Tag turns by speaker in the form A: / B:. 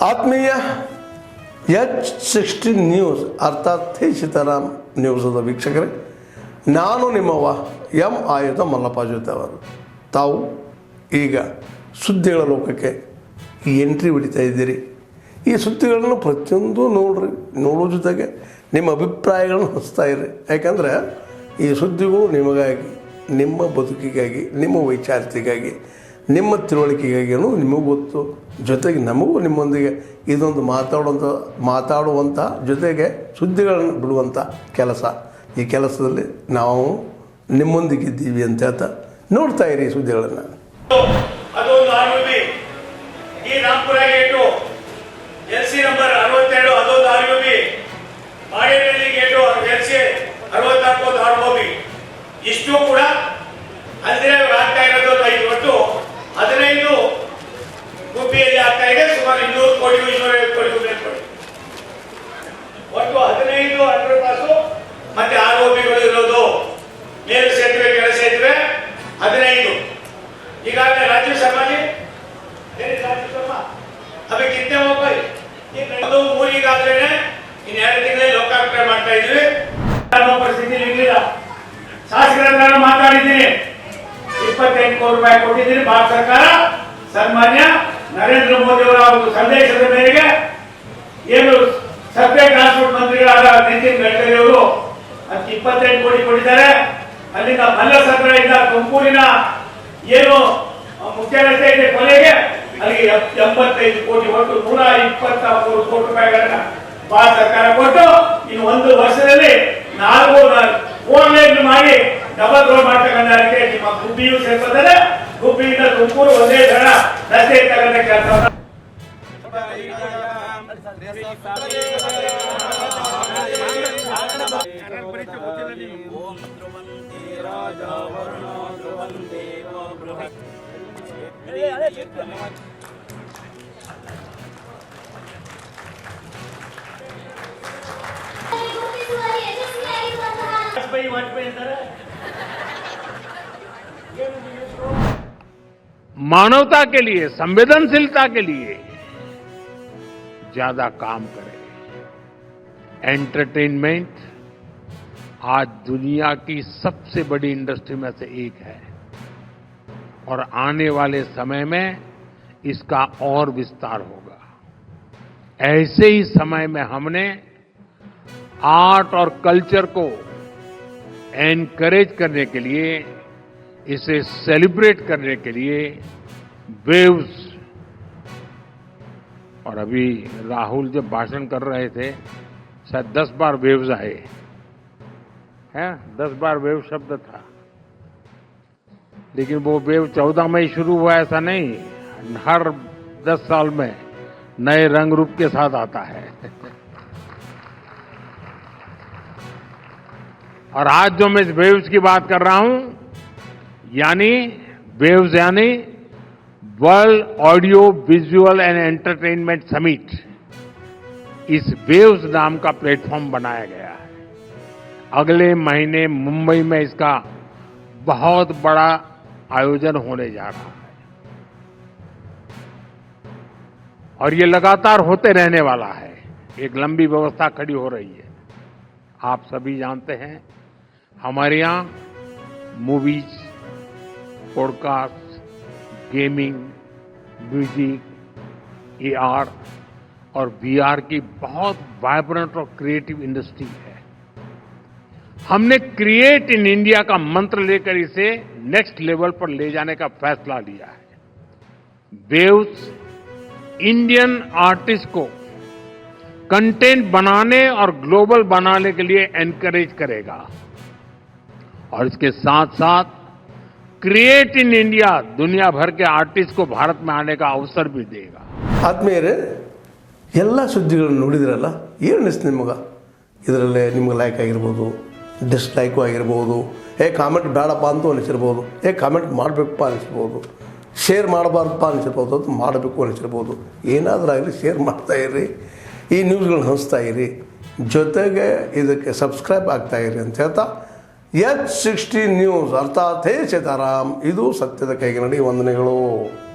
A: ಆತ್ಮೀಯ H16 news ಅರ್ಥಾತ್ ಹೇ ಸೀತಾರಾಮ್ ನ್ಯೂಸದ ವೀಕ್ಷಕರೇ, ನಾನು ನಿಮ್ಮವ ಎಂ ಆಯುಧ ಮಲ್ಲಪ್ಪ ಜೊತೆ ಅವರು. ತಾವು ಈಗ ಸುದ್ದಿಗಳ ಲೋಕಕ್ಕೆ ಎಂಟ್ರಿ ಹೊಡಿತಾ ಇದ್ದೀರಿ. ಈ ಸುದ್ದಿಗಳನ್ನು ಪ್ರತಿಯೊಂದು ನೋಡೋ ಜೊತೆಗೆ ನಿಮ್ಮ ಅಭಿಪ್ರಾಯಗಳನ್ನು ಹಂಚ್ತಾ ಇರ್ರಿ. ಯಾಕಂದರೆ ಈ ಸುದ್ದಿಗಳು ನಿಮಗಾಗಿ, ನಿಮ್ಮ ಬದುಕಿಗಾಗಿ, ನಿಮ್ಮ ವೈಚಾರಿಕೆಗಾಗಿ, ನಿಮ್ಮ ತಿಳುವಳಿಕೆಗಾಗಿಯೂ ನಿಮಗೂ ಗೊತ್ತು. ಜೊತೆಗೆ ನಮಗೂ ನಿಮ್ಮೊಂದಿಗೆ ಇದೊಂದು ಮಾತಾಡುವಂಥ ಜೊತೆಗೆ ಸುದ್ದಿಗಳನ್ನು ಬಿಡುವಂಥ ಕೆಲಸ. ಈ ಕೆಲಸದಲ್ಲಿ ನಾವು ನಿಮ್ಮೊಂದಿಗಿದ್ದೀವಿ ಅಂತ ಹೇಳ್ತಾ ನೋಡ್ತಾ ಇರಿ ಸುದ್ದಿಗಳನ್ನು.
B: ಅದೊಂದು ಆರ್ಯುಬಿ ಈ ರಾಂಪುರ ಗೇಟು ಎಲ್ಸಿ ನಂಬರ್ 62 ಅದೊಂದು ಆರ್ಯುಬಿ, ಬಾಡೇನಹಳ್ಳಿ ಗೇಟು ಎಲ್ಸಿ 64 ಆರ್ಯುಬಿ. ಇಷ್ಟು ಕೂಡ ಅಲ್ಲದೆ ಆಗ್ತಾ ಇರೋದು 5 ಒಟ್ಟು 15 ಗುಬ್ಬಿಯಲ್ಲಿ ಆಗ್ತಾ ಇದೆ. ಸುಮಾರು 200 ಕೋಟಿ 250 ಕೋಟಿ ರೂಪಾಯಿ ಒಟ್ಟು 15 ಅಂಡರ್ ಪಾಸು ಮತ್ತೆ ಆರ್ಒಬಿಗಳು ಇರೋದು. ಮೇಲು ಸೇತುವೆ ಕೆಳ ಸೇತುವೆ 15. ಈಗಾಗಲೇ ರಾಜೀವ್ ಶರ್ಮಾ ಅಭಿ ಕಿತ್ತನೆ ಹೋಗಿ ಇದು ಮೂರಿಗಾಗಲೇ ಇನ್ನು 2 ತಿಂಗಳಲ್ಲಿ ಲೋಕಾರ್ಪಣೆ ಮಾಡ್ತಾ ಇದ್ವಿ. ಪರಿಸ್ಥಿತಿ ಇರಲಿಲ್ಲ. ಶಾಸಕರ ಹತ್ರ ಮಾತಾಡಿದ್ದೀನಿ, 28 ಕೋಟಿ ರೂಪಾಯಿ ಕೊಟ್ಟಿದ್ದೀನಿ. ಭಾರತ ಸರ್ಕಾರ ಸನ್ಮಾನ್ಯ ನರೇಂದ್ರ ಮೋದಿ ಅವರ ಒಂದು ಸಂದೇಶದ ಮೇರೆಗೆ ಏನು ಸಭ್ಯ ಟ್ರಾನ್ಸ್ಪೋರ್ಟ್ ಮಂತ್ರಿಗಳಾದ ನಿತಿನ್ ಗಡ್ಕರಿ ಅವರು 28 ಕೋಟಿ ಕೊಟ್ಟಿದ್ದಾರೆ. ಅಲ್ಲಿಂದ ಮಲ್ಲಸಂದ್ರದಿಂದ ತುಮಕೂರಿನ ಏನು ಮುಖ್ಯ ರಸ್ತೆ ಇದೆ ಕೊನೆಗೆ ಅಲ್ಲಿಗೆ 85 ಕೋಟಿ ಒಟ್ಟು 123 ಕೋಟಿ ರೂಪಾಯಿಗಳನ್ನ ಭಾರತ ಸರ್ಕಾರ ಕೊಟ್ಟು ಇನ್ನು 1 ವರ್ಷದಲ್ಲಿ 4 ಲೈನ್ ಮಾಡಿ ಡಬಲ್ ರೋಡ್ ಮಾಡ್ತಕ್ಕಂಥಕ್ಕೆ ನಿಮ್ಮ ಗುಬ್ಬಿಯೂ ಸೇರ್ಪದರೆ. ಗುಬ್ಬಿಯಿಂದ ತುಮಕೂರು ಒಂದೇ ಜನ ರಸ್ತೆ ಇರ್ತಕ್ಕಂಥ ಕೆಲಸ.
C: मानवता के लिए, संवेदनशीलता के लिए ज्यादा काम करें. एंटरटेनमेंट आज दुनिया की सबसे बड़ी इंडस्ट्री में से एक है और आने वाले समय में इसका और विस्तार होगा. ऐसे ही समय में हमने आर्ट और कल्चर को एनकरेज करने के लिए, इसे सेलिब्रेट करने के लिए वेव्स, और अभी राहुल जब भाषण कर रहे थे शायद 10 बार वेव्स आए हैं, 10 बार वेव शब्द था. लेकिन वो वेव 14 में ही शुरू हुआ ऐसा नहीं, हर 10 साल में नए रंग रूप के साथ आता है. और आज जो मैं वेव्स की बात कर रहा हूं यानी world audio visual and entertainment summit, इस वेव्स नाम का प्लेटफॉर्म बनाया गया है. अगले महीने मुंबई में इसका बहुत बड़ा आयोजन होने जा रहा है और ये लगातार होते रहने वाला है. एक लंबी व्यवस्था खड़ी हो रही है. आप सभी जानते हैं हमारे यहां movies, podcast, gaming, music, AR और वीआर की बहुत वाइब्रेंट और क्रिएटिव इंडस्ट्री है. हमने क्रिएट इन इंडिया का मंत्र लेकर इसे नेक्स्ट लेवल पर ले जाने का फैसला लिया है. वेव्स इंडियन आर्टिस्ट को कंटेंट बनाने और ग्लोबल बनाने के लिए एनकरेज करेगा और इसके साथ साथ क्रिएट इन इंडिया दुनिया भर के आर्टिस्ट को भारत में आने का अवसर भी देगा.
A: ಆದ್ಮೇಲೆ ಎಲ್ಲ ಸುದ್ದಿಗಳನ್ನು ನೋಡಿದ್ರಲ್ಲ, ಏನು ಅನಿಸ್ತು ನಿಮಗೆ? ಇದರಲ್ಲೇ ನಿಮ್ಗೆ ಲೈಕ್ ಆಗಿರ್ಬೋದು, ಡಿಸ್ಲೈಕು ಆಗಿರ್ಬೋದು, ಕಾಮೆಂಟ್ ಬೇಡಪ್ಪ ಅಂತೂ ಅನಿಸಿರ್ಬೋದು, ಕಾಮೆಂಟ್ ಮಾಡಬೇಕಪ್ಪ ಅನಿಸಿರ್ಬೋದು, ಶೇರ್ ಮಾಡಬಾರ್ದಪ್ಪ ಅನಿಸಿರ್ಬೋದು, ಅದು ಮಾಡಬೇಕು ಅನಿಸಿರ್ಬೋದು. ಏನಾದರೂ ಆಗಲಿ ಶೇರ್ ಮಾಡ್ತಾ ಇರ್ರಿ, ಈ ನ್ಯೂಸ್ಗಳನ್ನ ಹಂಚ್ತಾ ಇರಿ, ಜೊತೆಗೆ ಇದಕ್ಕೆ ಸಬ್ಸ್ಕ್ರೈಬ್ ಆಗ್ತಾ ಇರಿ ಅಂತ ಹೇಳ್ತಾ H16 ನ್ಯೂಸ್ ಅರ್ಥಾತ್ ಹೇ ಸೀತಾರಾಮ್, ಇದು ಸತ್ಯದ ಕೈಗೆ ನಡಿ. ವಂದನೆಗಳು.